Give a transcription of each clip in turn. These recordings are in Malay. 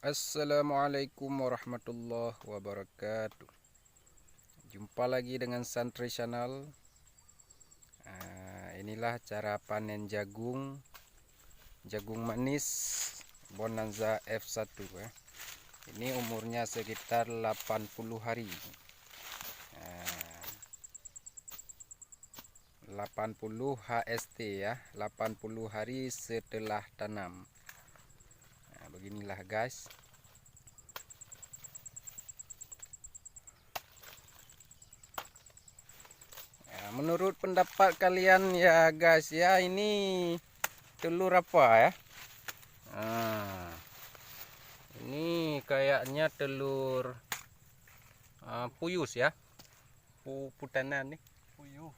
Assalamualaikum warahmatullahi wabarakatuh. Jumpa lagi dengan Santri Channel. Inilah cara panen jagung manis Bonanza F1 ya. Ini umurnya sekitar 80 hari. 80 HST ya, 80 hari setelah tanam. Beginilah guys. Menurut pendapat kalian ya guys ya, ini telur apa ya? Ini kayaknya telur puyuh ya, putanan nih. Puyuh.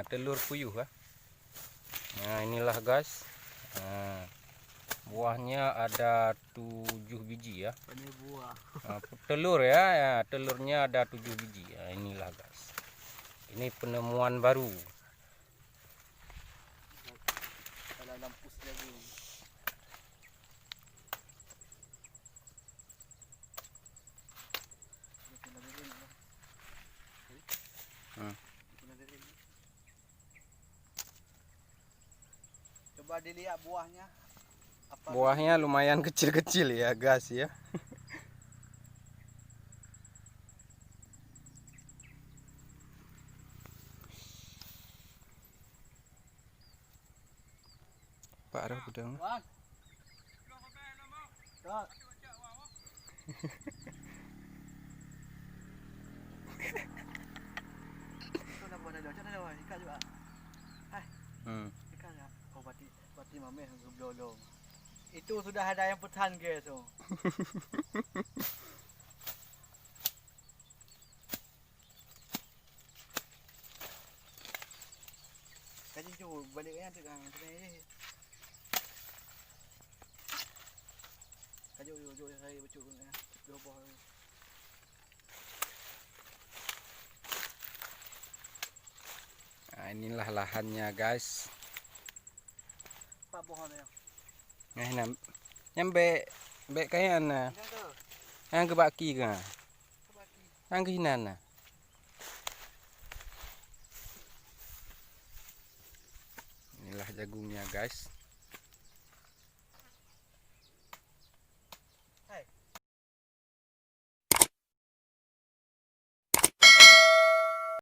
Telur puyuh ya. Nah inilah guys. Buahnya ada 7 biji ya. Ini buah. Telur ya, telurnya ada 7 biji ya. Inilah guys. Ini penemuan baru. Kalau lampus lagi. Coba dilihat buahnya. Buahnya lumayan kecil-kecil ya guys ya. Parah pedang. Itu sudah ada yang petan guys. Kaji tu baliknya tu kan. Kaji ujung saya bocor ya. Dua buah. Inilah lahannya guys. Pak buah ni. Nyambe kayak na. Yang kebaki kan. Yang kehinan. Inilah jagungnya guys.